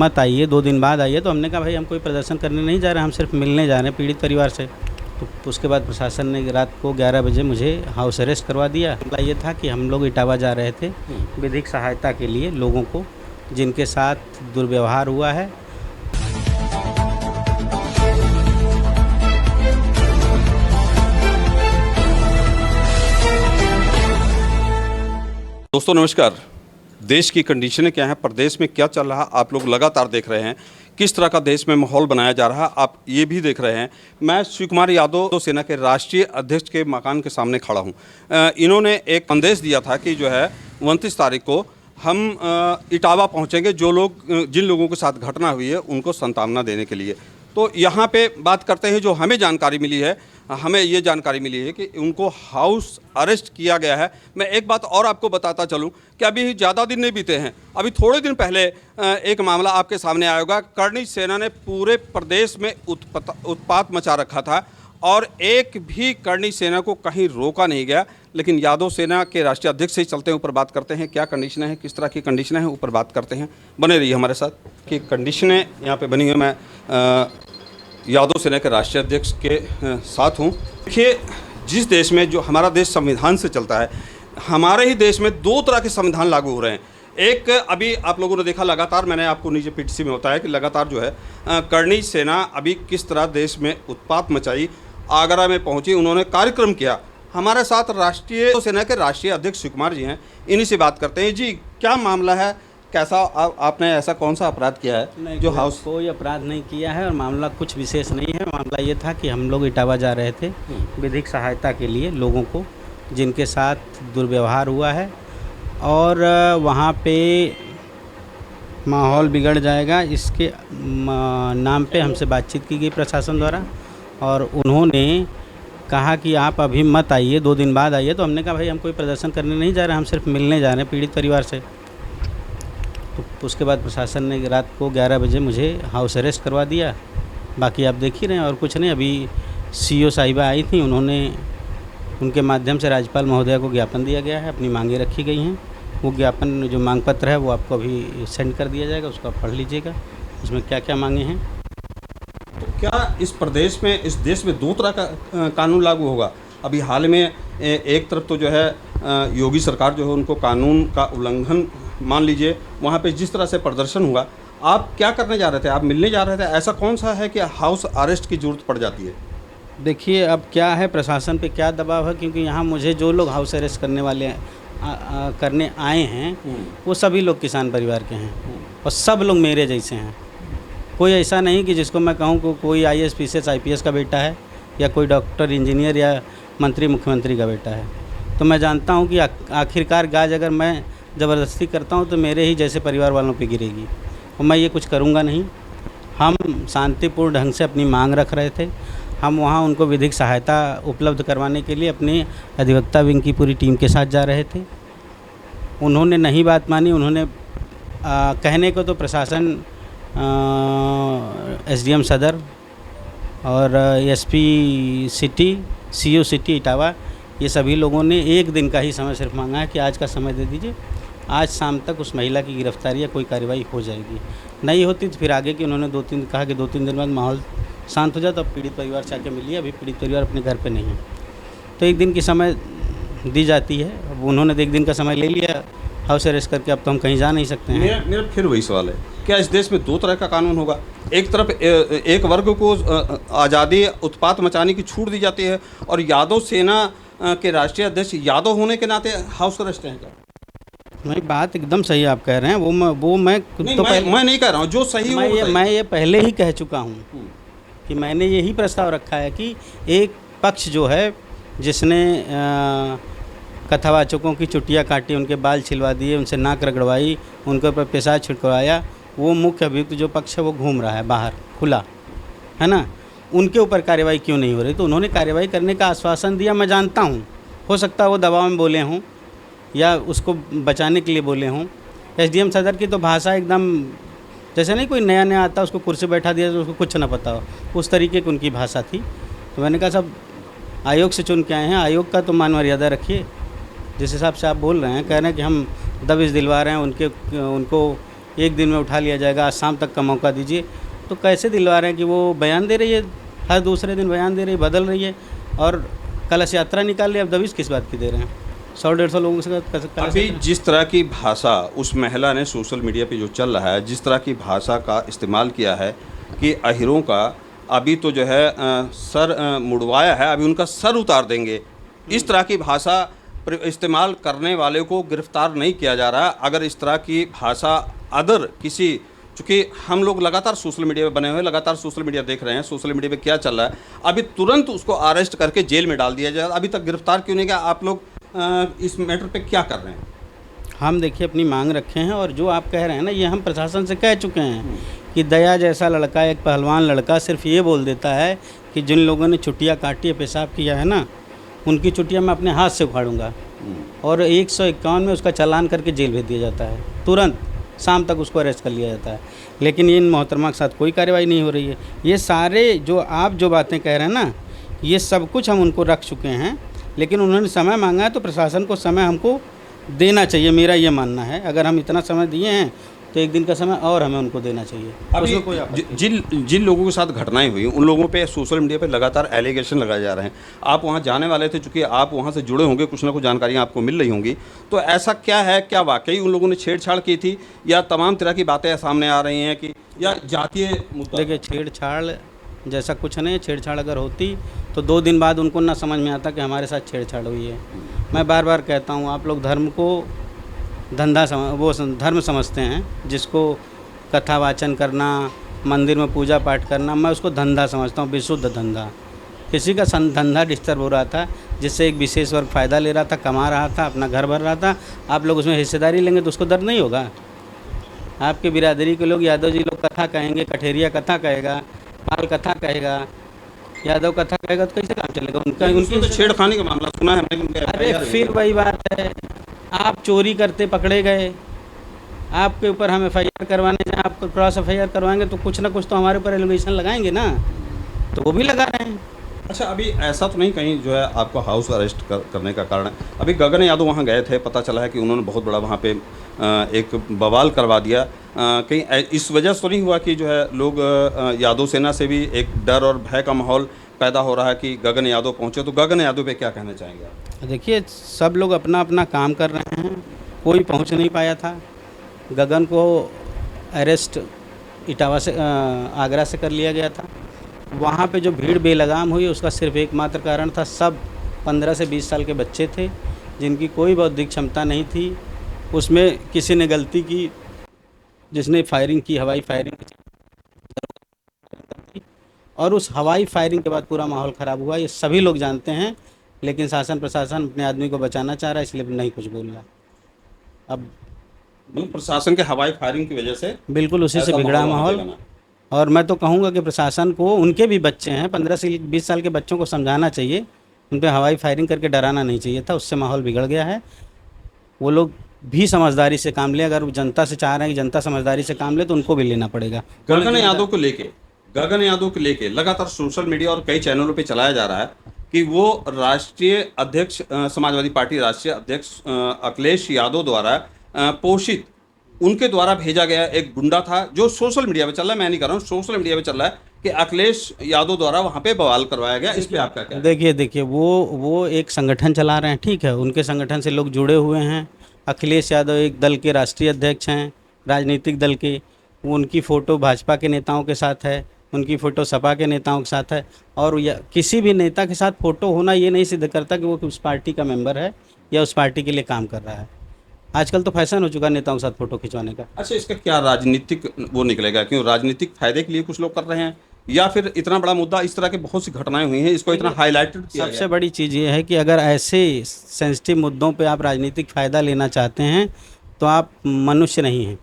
मत आइए, 2 दिन बाद आइए। तो हमने कहा भाई हम कोई प्रदर्शन करने नहीं जा रहे, हम सिर्फ मिलने जा रहे हैं पीड़ित परिवार से। तो उसके बाद प्रशासन ने रात को 11 बजे मुझे हाउस अरेस्ट करवा दिया। मामला ये था कि हम लोग इटावा जा रहे थे विधिक सहायता के लिए लोगों को जिनके साथ दुर्व्यवहार हुआ है। दोस्तों नमस्कार। देश की कंडीशनें क्या हैं, प्रदेश में क्या चल रहा है, आप लोग लगातार देख रहे हैं। किस तरह का देश में माहौल बनाया जा रहा है, आप ये भी देख रहे हैं। मैं शिव कुमार यादव सेना के राष्ट्रीय अध्यक्ष के मकान के सामने खड़ा हूँ। इन्होंने एक संदेश दिया था कि जो है 29 तारीख को हम इटावा पहुँचेंगे, जिन लोगों के साथ घटना हुई है उनको सांत्वना देने के लिए। तो यहाँ पे बात करते हैं, जो हमें जानकारी मिली है, हमें ये जानकारी मिली है कि उनको हाउस अरेस्ट किया गया है। मैं एक बात और आपको बताता चलूं कि अभी ज़्यादा दिन नहीं बीते हैं, अभी थोड़े दिन पहले एक मामला आपके सामने आया होगा। करणी सेना ने पूरे प्रदेश में उत्पात मचा रखा था और एक भी करणी सेना को कहीं रोका नहीं गया। लेकिन यादव सेना के राष्ट्रीय अध्यक्ष से चलते हैं, ऊपर बात करते हैं क्या कंडीशनें हैं, किस तरह की कंडीशनें हैं, ऊपर बात करते हैं। बने रहिए हमारे साथ कि कंडीशनें यहाँ पे बनी हुई। मैं यादव सेना के राष्ट्रीय अध्यक्ष के साथ हूँ। देखिए, जिस देश में, जो हमारा देश संविधान से चलता है, हमारे ही देश में 2 तरह के संविधान लागू हो रहे हैं। एक अभी आप लोगों ने देखा, लगातार मैंने आपको नीचे पीटीसी में होता है कि लगातार जो है करणी सेना अभी किस तरह देश में उत्पात मचाई, आगरा में पहुंची, उन्होंने कार्यक्रम किया। हमारे साथ राष्ट्रीय सेना के राष्ट्रीय अध्यक्ष शिव कुमार जी हैं, इन्हीं से बात करते हैं। जी, क्या मामला है, कैसा आपने ऐसा कौन सा अपराध किया है? नहीं, जो हाउस कोई अपराध नहीं किया है और मामला कुछ विशेष नहीं है। मामला ये था कि हम लोग इटावा जा रहे थे विधिक सहायता के लिए लोगों को जिनके साथ दुर्व्यवहार हुआ है और वहाँ पे माहौल बिगड़ जाएगा, इसके नाम पे हमसे बातचीत की गई प्रशासन द्वारा और उन्होंने कहा कि आप अभी मत आइए, 2 दिन बाद आइए। तो हमने कहा भाई हम कोई प्रदर्शन करने नहीं जा रहे, हम सिर्फ मिलने जा रहे हैं पीड़ित परिवार से। तो उसके बाद प्रशासन ने रात को 11 बजे मुझे हाउस अरेस्ट करवा दिया। बाकी आप देख ही रहे हैं और कुछ नहीं। अभी सीओ साहिबा आई थी, उनके माध्यम से राज्यपाल महोदया को ज्ञापन दिया गया है, अपनी मांगें रखी गई हैं। वो ज्ञापन, जो मांग पत्र है, वो आपको अभी सेंड कर दिया जाएगा, उसको आप पढ़ लीजिएगा, उसमें क्या क्या मांगे हैं। तो क्या इस प्रदेश में, इस देश में 2 तरह का कानून लागू होगा? अभी हाल में एक तरफ तो जो है योगी सरकार जो है उनको कानून का उल्लंघन मान लीजिए, वहाँ पे जिस तरह से प्रदर्शन हुआ, आप क्या करने जा रहे थे? आप मिलने जा रहे थे? ऐसा कौन सा है कि हाउस अरेस्ट की ज़रूरत पड़ जाती है? देखिए, अब क्या है, प्रशासन पे क्या दबाव है, क्योंकि यहाँ मुझे जो लोग हाउस अरेस्ट करने वाले हैं, करने आए हैं, वो सभी लोग किसान परिवार के हैं और सब लोग मेरे जैसे हैं। कोई ऐसा नहीं कि जिसको मैं कहूँ को कोई IAS PCS IPS का बेटा है या कोई डॉक्टर इंजीनियर या मंत्री मुख्यमंत्री का बेटा है। तो मैं जानता हूँ कि आखिरकार गाज अगर मैं ज़बरदस्ती करता हूँ तो मेरे ही जैसे परिवार वालों पे गिरेगी और मैं ये कुछ करूँगा नहीं। हम शांतिपूर्ण ढंग से अपनी मांग रख रहे थे। हम वहाँ उनको विधिक सहायता उपलब्ध करवाने के लिए अपने अधिवक्ता विंग की पूरी टीम के साथ जा रहे थे। उन्होंने नहीं बात मानी। उन्होंने कहने को तो प्रशासन, SDM सदर और SP city, CO city Etawah, ये सभी लोगों ने 1 दिन का ही समय सिर्फ मांगा है कि आज का समय दे दीजिए, आज शाम तक उस महिला की गिरफ्तारी या कोई कार्रवाई हो जाएगी। नहीं होती तो फिर आगे की उन्होंने 2-3 कहा कि 2-3 दिन बाद माहौल शांत हो जाए तो अब पीड़ित परिवार से आके मिलिए। अभी पीड़ित परिवार अपने घर पे नहीं है, तो 1 दिन की समय दी जाती है। अब उन्होंने तो 1 दिन का समय ले लिया हाउस अरेस्ट करके, अब तो हम कहीं जा नहीं सकते हैं। मेरा फिर वही सवाल है, क्या इस देश में 2 तरह का कानून होगा? एक तरफ एक वर्ग को आज़ादी, उत्पात मचाने की छूट दी जाती है और यादव सेना के राष्ट्रीय अध्यक्ष यादव होने के नाते हाउस अरेस्ट हैं क्या? नहीं, बात एकदम सही आप कह रहे हैं। मैं नहीं कह रहा हूँ, जो सही मैं ये पहले ही कह चुका हूँ कि मैंने यही प्रस्ताव रखा है कि एक पक्ष जो है जिसने कथावाचकों की चुटियाँ काटी, उनके बाल छिलवा दिए, उनसे नाक रगड़वाई, उनके ऊपर पेशाब छिड़कवाया, वो मुख्य अभियुक्त जो पक्ष है वो घूम रहा है बाहर खुला, है ना, उनके ऊपर कार्रवाई क्यों नहीं हो रही? तो उन्होंने कार्रवाई करने का आश्वासन दिया। मैं जानता हूँ, हो सकता है वो दबाव में बोले हों या उसको बचाने के लिए बोले हों। SDM सदर की तो भाषा एकदम जैसे नहीं कोई नया नया आता उसको कुर्सी बैठा दिया तो उसको कुछ ना पता हो, उस तरीके की उनकी भाषा थी। तो मैंने कहा सब आयोग से चुन के आए हैं, आयोग का तो मान मर्यादा रखिए। जिस हिसाब से आप बोल रहे हैं, कह रहे हैं कि हम दबिश दिलवा रहे हैं, उनको एक दिन में उठा लिया जाएगा, आज शाम तक का मौका दीजिए। तो कैसे दिलवा रहे हैं कि वो बयान दे रही है, हर दूसरे दिन बयान दे रही है, बदल रही है, और कलश यात्रा निकाल रही है। अब दबिश किस बात की दे रहे हैं? 100-150 लोगों से अभी जिस तरह की भाषा उस महिला ने सोशल मीडिया पे जो चल रहा है, जिस तरह की भाषा का इस्तेमाल किया है कि अहिरों का अभी तो जो है सर मुड़वाया है, अभी उनका सर उतार देंगे, इस तरह की भाषा इस्तेमाल करने वाले को गिरफ्तार नहीं किया जा रहा। अगर इस तरह की भाषा अदर किसी, चूँकि हम लोग लगातार सोशल मीडिया पे बने हुए हैं, लगातार सोशल मीडिया देख रहे हैं, सोशल मीडिया पे क्या चल रहा है, अभी तुरंत उसको अरेस्ट करके जेल में डाल दिया जाए, अभी तक गिरफ्तार क्यों नहीं किया? आप लोग इस मैटर पे क्या कर रहे हैं? हम देखिए अपनी मांग रखे हैं, और जो आप कह रहे हैं ना, ये हम प्रशासन से कह चुके हैं कि दया जैसा लड़का, एक पहलवान लड़का सिर्फ ये बोल देता है कि जिन लोगों ने चुटिया काटी है, पेशाब किया है ना, उनकी चुटिया मैं अपने हाथ से उखाड़ूंगा, और 151 में उसका चालान करके जेल भेज दिया जाता है, तुरंत शाम तक उसको अरेस्ट कर लिया जाता है। लेकिन इन मोहतरमा के साथ कोई कार्रवाई नहीं हो रही है। ये सारे जो आप जो बातें कह रहे हैं ना, ये सब कुछ हम उनको रख चुके हैं, लेकिन उन्होंने समय मांगा है तो प्रशासन को समय हमको देना चाहिए, मेरा ये मानना है। अगर हम इतना समय दिए हैं तो एक दिन का समय और हमें उनको देना चाहिए। अभी जिन लोगों के साथ घटनाएं हुई, उन लोगों पे सोशल मीडिया पे लगातार एलिगेशन लगाए जा रहे हैं। आप वहां जाने वाले थे, चूंकि आप वहां से जुड़े होंगे, कुछ ना कुछ जानकारियां आपको मिल रही होंगी, तो ऐसा क्या है, क्या वाकई उन लोगों ने छेड़छाड़ की थी, या तमाम तरह की बातें सामने आ रही हैं कि या जातीय मुद्दा? देखिए, छेड़छाड़ जैसा कुछ नहीं। छेड़छाड़ अगर होती तो 2 दिन बाद उनको ना समझ में आता कि हमारे साथ छेड़छाड़ हुई है। मैं बार बार कहता हूँ, आप लोग धर्म को धर्म समझते हैं, जिसको कथा वाचन करना, मंदिर में पूजा पाठ करना, मैं उसको धंधा समझता हूँ, विशुद्ध धंधा। किसी का धंधा डिस्टर्ब हो रहा था, जिससे एक विशेष वर्ग फ़ायदा ले रहा था, कमा रहा था, अपना घर भर रहा था, आप लोग उसमें हिस्सेदारी लेंगे तो उसको दर्द नहीं होगा? आपके बिरादरी के लोग, यादव जी लोग कथा कहेंगे, कठेरिया कथा कहेगा, पाल कथा कहेगा, यादव कथा कहेगा, तो कैसे काम चलेगा उनका? उनकी छेड़खानी का मामला सुना है मैंने। अरे फिर वही बात है, आप चोरी करते पकड़े गए, आपके ऊपर हम FIR करवाने जाएँ, आप क्रॉस FIR करवाएंगे तो कुछ ना कुछ तो हमारे ऊपर एलिगेशन लगाएंगे ना, तो वो भी लगा रहे हैं। अच्छा, अभी ऐसा तो नहीं कहीं जो है आपको हाउस अरेस्ट करने का कारण? अभी गगन यादव वहाँ गए थे, पता चला है कि उन्होंने बहुत बड़ा वहाँ पे एक बवाल करवा दिया। कहीं इस वजह से तो नहीं हुआ कि जो है लोग यादव सेना से भी एक डर और भय का माहौल पैदा हो रहा है कि गगन यादव पहुँचे? तो गगन यादव पे क्या कहना चाहेंगे आप? देखिए, सब लोग अपना अपना काम कर रहे हैं, कोई पहुंच नहीं पाया था। गगन को अरेस्ट इटावा से, आगरा से कर लिया गया था। वहाँ पे जो भीड़ बेलगाम हुई, उसका सिर्फ एकमात्र कारण था, सब 15 से 20 साल के बच्चे थे, जिनकी कोई बौद्धिक क्षमता नहीं थी। उसमें किसी ने गलती की, जिसने फायरिंग की, हवाई फायरिंग की, और उस हवाई फायरिंग के बाद पूरा माहौल ख़राब हुआ। ये सभी लोग जानते हैं, लेकिन शासन प्रशासन अपने आदमी को बचाना चाह रहा है, इसलिए नहीं कुछ बोल रहा। अब प्रशासन के हवाई फायरिंग की वजह से बिल्कुल उसी से बिगड़ा माहौल। और मैं तो कहूँगा कि प्रशासन को, उनके भी बच्चे हैं, 15 से 20 साल के बच्चों को समझाना चाहिए, उन पर हवाई फायरिंग करके डराना नहीं चाहिए था, उससे माहौल बिगड़ गया है। वो लोग भी समझदारी से काम ले, अगर वो जनता से चाह रहे हैं कि जनता समझदारी से काम ले, तो उनको भी लेना पड़ेगा। गगन यादव को लेके लगातार सोशल मीडिया और कई चैनलों पे चलाया जा रहा है कि वो राष्ट्रीय अध्यक्ष, समाजवादी पार्टी राष्ट्रीय अध्यक्ष अखिलेश यादव द्वारा पोषित, उनके द्वारा भेजा गया एक गुंडा था, जो सोशल मीडिया पे चल रहा है, मैं नहीं कर रहा हूँ, सोशल मीडिया पे चल रहा है कि अखिलेश यादव द्वारा वहाँ पे बवाल करवाया गया। इस पे आपका क्या? देखिए, वो एक संगठन चला रहे हैं, ठीक है, उनके संगठन से लोग जुड़े हुए हैं। अखिलेश यादव एक दल के राष्ट्रीय अध्यक्ष हैं, राजनीतिक दल के। उनकी फ़ोटो भाजपा के नेताओं के साथ है, उनकी फ़ोटो सपा के नेताओं के साथ है, और किसी भी नेता के साथ फ़ोटो होना ये नहीं सिद्ध करता कि वो उस पार्टी का मेंबर है या उस पार्टी के लिए काम कर रहा है। आजकल तो फैशन हो चुका है नेताओं के साथ फ़ोटो खिंचवाने का। अच्छा, इसका क्या राजनीतिक वो निकलेगा? क्यों राजनीतिक फायदे के लिए कुछ लोग कर रहे हैं, या फिर इतना बड़ा मुद्दा, इस तरह की बहुत सी घटनाएं हुई हैं, इसको इतना हाईलाइटेड किया गया? सबसे बड़ी चीज़ ये है कि अगर ऐसे सेंसिटिव मुद्दों पे आप राजनीतिक फ़ायदा लेना चाहते हैं तो आप मनुष्य नहीं हैं,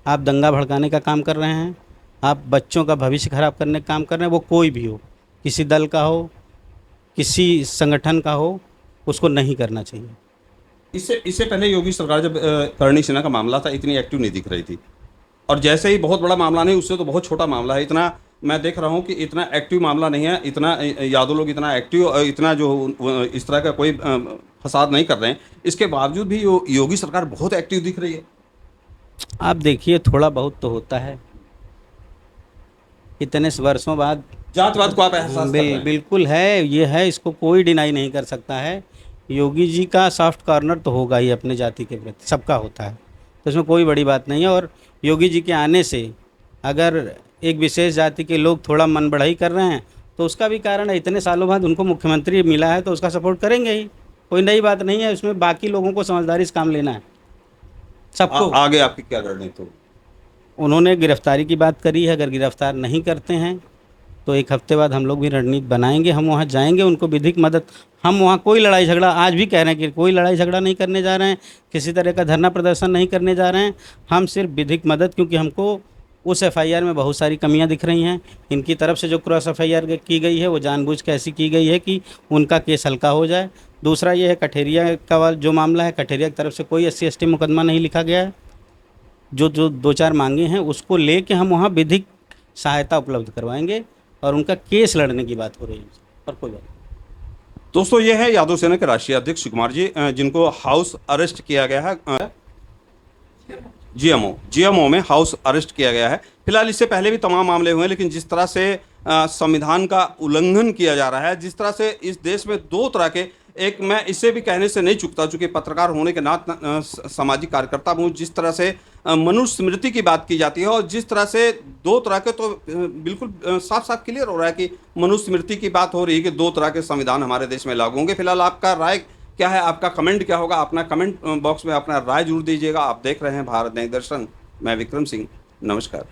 आप दंगा भड़काने का काम कर रहे हैं, आप बच्चों का भविष्य खराब करने का काम कर रहे हैं। वो कोई भी हो, किसी दल का हो, किसी संगठन का हो, उसको नहीं करना चाहिए। इससे पहले योगी सरकार जब करणी सेना का मामला था, इतनी एक्टिव नहीं दिख रही थी, और जैसे ही बहुत बड़ा मामला नहीं, उससे तो बहुत छोटा मामला है, इतना मैं देख रहा हूँ कि इतना एक्टिव मामला नहीं है, इतना यादव लोग इतना एक्टिव, इतना जो इस तरह का कोई फसाद नहीं कर रहे हैं, इसके बावजूद भी योगी सरकार बहुत एक्टिव दिख रही है। आप देखिए, थोड़ा बहुत तो होता है, इतने वर्षों बाद। जातवाद को आप एहसास कर रहे हैं? बिल्कुल है, ये है, इसको कोई डिनाई नहीं कर सकता है। योगी जी का सॉफ्ट कॉर्नर तो होगा ही अपने जाति के प्रति, सबका होता है, तो इसमें कोई बड़ी बात नहीं है। और योगी जी के आने से अगर एक विशेष जाति के लोग थोड़ा मन बढ़ाई कर रहे हैं तो उसका भी कारण है, इतने सालों बाद उनको मुख्यमंत्री मिला है तो उसका सपोर्ट करेंगे ही, कोई नई बात नहीं है उसमें। बाकी लोगों को समझदारी से काम लेना है सबको। आगे आपकी क्या रणनीति होगी? उन्होंने गिरफ्तारी की बात करी है, अगर गिरफ्तार नहीं करते हैं तो एक हफ्ते बाद हम लोग भी रणनीति बनाएंगे, हम वहाँ जाएंगे, उनको विधिक मदद। हम वहाँ कोई लड़ाई झगड़ा, आज भी कह रहे हैं कि कोई लड़ाई झगड़ा नहीं करने जा रहे हैं, किसी तरह का धरना प्रदर्शन नहीं करने जा रहे हैं, हम सिर्फ विधिक मदद। क्योंकि हमको उस एफआईआर में बहुत सारी कमियां दिख रही हैं, इनकी तरफ से जो क्रॉस एफआईआर की गई है वो जानबूझ के ऐसी की गई है कि उनका केस हल्का हो जाए। दूसरा ये है कठेरिया का जो मामला है, कठेरिया की तरफ से कोई SC/ST मुकदमा नहीं लिखा गया है। जो जो 2-4 मांगे हैं उसको लेके हम वहाँ विधिक सहायता उपलब्ध करवाएंगे और उनका केस लड़ने की बात हो रही है, और कोई बात नहीं। दोस्तों, ये है यादव सेना के राष्ट्रीय अध्यक्ष शिवकुमार जी, जिनको हाउस अरेस्ट किया गया है, जीएमओ में हाउस अरेस्ट किया गया है। फिलहाल इससे पहले भी तमाम मामले हुए हैं, लेकिन जिस तरह से संविधान का उल्लंघन किया जा रहा है, जिस तरह से इस देश में दो तरह के, एक मैं इसे भी कहने से नहीं चूकता चूंकि पत्रकार होने के नाते सामाजिक कार्यकर्ता हूँ, जिस तरह से मनुस्मृति की बात की जाती है और जिस तरह से दो तरह के, तो बिल्कुल साफ साफ क्लियर हो रहा है कि मनुस्मृति की बात हो रही है कि दो तरह के संविधान हमारे देश में लागू होंगे। फिलहाल आपका राय क्या है, आपका कमेंट क्या होगा? अपना कमेंट बॉक्स में अपना राय जरूर दीजिएगा। आप देख रहे हैं भारत नई दर्शन, मैं विक्रम सिंह, नमस्कार।